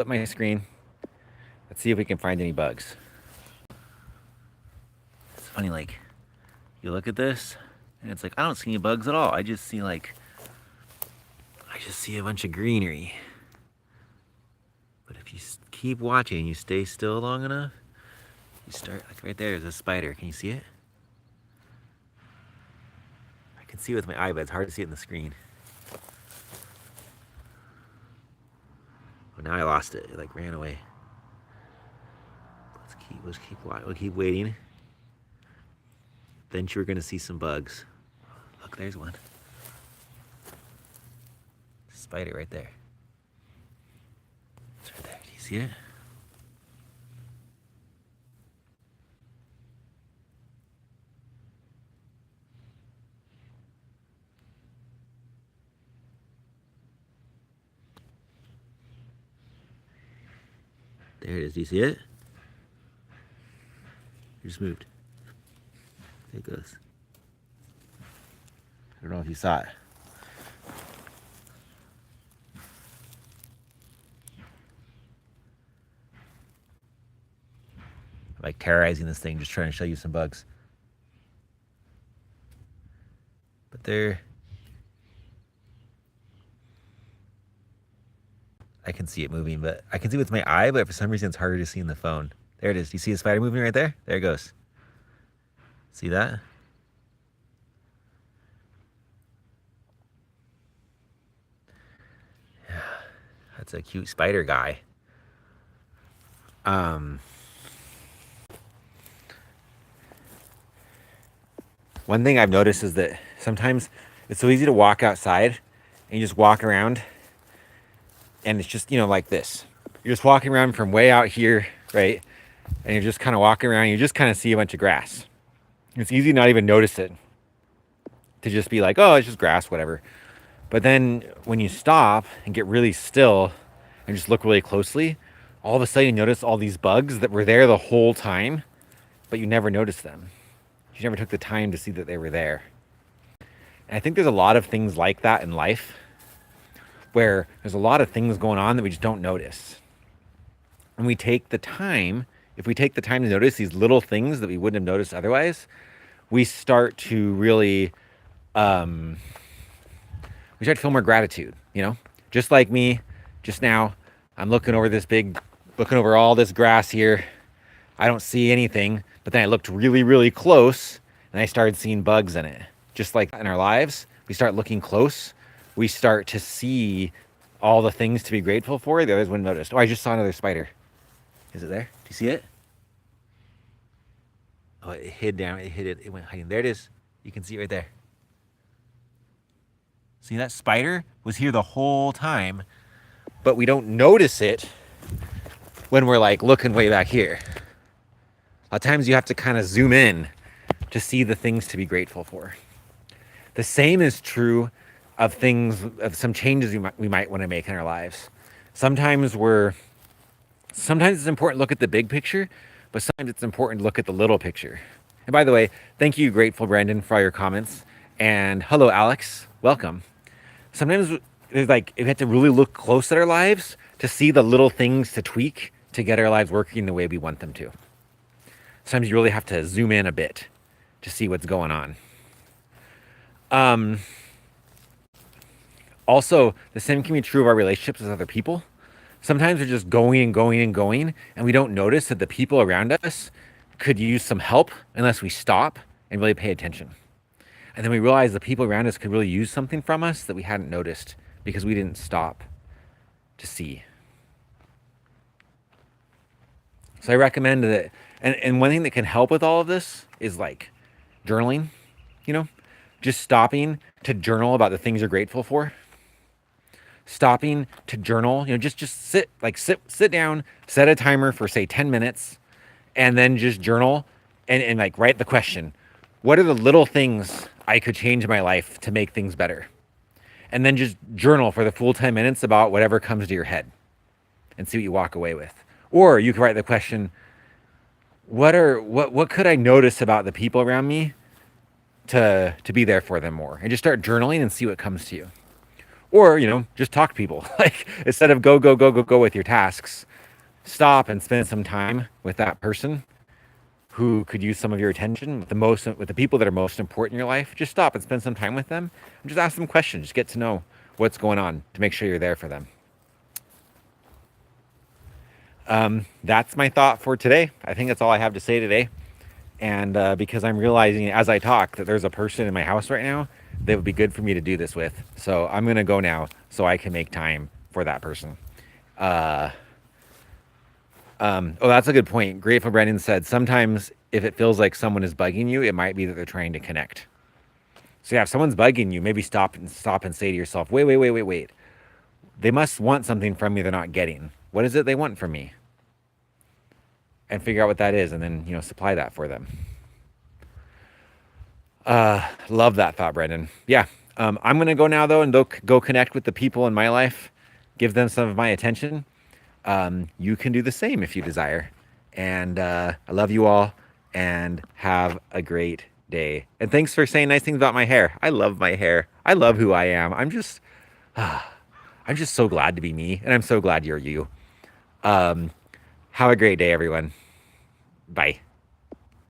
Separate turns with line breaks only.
up my screen. Let's see if we can find any bugs. It's funny, like, you look at this, and it's like, I don't see any bugs at all. I just see a bunch of greenery. But if you keep watching, you stay still long enough, you start, like right there, there's a spider. Can you see it? I can see it with my eye, but it's hard to see it in the screen. But now I lost it. It like ran away. We'll keep waiting. Then you're gonna see some bugs. Look, there's one. Spider right there. It's right there. Do you see it? There it is. Do you see it? It just moved. There it goes. I don't know if you saw it. I'm like terrorizing this thing, just trying to show you some bugs. But I can see it moving, but I can see it with my eye, but for some reason it's harder to see in the phone. There it is. Do you see the spider moving right there? There it goes. See that? Yeah, that's a cute spider guy. One thing I've noticed is that sometimes it's so easy to walk outside and you just walk around and it's just, like this. You're just walking around from way out here, right? And you're just kind of walking around, you just kind of see a bunch of grass. It's easy to not even notice it. To just be like, oh, it's just grass, whatever. But then when you stop and get really still and just look really closely, all of a sudden you notice all these bugs that were there the whole time, but you never noticed them. You never took the time to see that they were there. And I think there's a lot of things like that in life where there's a lot of things going on that we just don't notice. And we take the time, if we take the time to notice these little things that we wouldn't have noticed otherwise, we start to really, we start to feel more gratitude, Just like me, just now, I'm looking over all this grass here. I don't see anything, but then I looked really, really close and I started seeing bugs in it. Just like in our lives, we start looking close, we start to see all the things to be grateful for the others wouldn't notice. Oh, I just saw another spider. Is it there? Do you see it? Oh, it hid down. It went hiding. There it is. You can see it right there. See, that spider was here the whole time, but we don't notice it when we're like looking way back here. A lot of times you have to kind of zoom in to see the things to be grateful for. The same is true of some changes we might want to make in our lives. Sometimes it's important to look at the big picture, but sometimes it's important to look at the little picture. And by the way, thank you, Grateful Brandon, for all your comments. And hello, Alex. Welcome. Sometimes it's like we have to really look close at our lives to see the little things to tweak to get our lives working the way we want them to. Sometimes you really have to zoom in a bit to see what's going on. Also, the same can be true of our relationships with other people. Sometimes we're just going and going and going, and we don't notice that the people around us could use some help unless we stop and really pay attention. And then we realize the people around us could really use something from us that we hadn't noticed because we didn't stop to see. So I recommend that, and one thing that can help with all of this is like journaling, just stopping to journal about the things you're grateful for. Stopping to journal, just sit down, set a timer for say 10 minutes, and then just journal and like write the question, what are the little things I could change in my life to make things better? And then just journal for the full 10 minutes about whatever comes to your head and see what you walk away with. Or you could write the question, what could I notice about the people around me to be there for them more? And just start journaling and see what comes to you. Or, just talk to people. Like, instead of go with your tasks, stop and spend some time with that person who could use some of your attention, with the people that are most important in your life. Just stop and spend some time with them and just ask them questions. Just get to know what's going on to make sure you're there for them. That's my thought for today. I think that's all I have to say today. And because I'm realizing as I talk that there's a person in my house right now that would be good for me to do this with. So I'm going to go now so I can make time for that person. Oh, that's a good point. Grateful Brendan said, sometimes if it feels like someone is bugging you, it might be that they're trying to connect. So yeah, if someone's bugging you, maybe stop and say to yourself, wait. They must want something from me they're not getting. What is it they want from me? And figure out what that is, and then, supply that for them. Love that thought, Brendan. Yeah. I'm going to go now, though, and go connect with the people in my life, give them some of my attention. You can do the same if you desire. And I love you all, and have a great day. And thanks for saying nice things about my hair. I love my hair. I love who I am. I'm just so glad to be me, and I'm so glad you're you. Have a great day, everyone. Bye.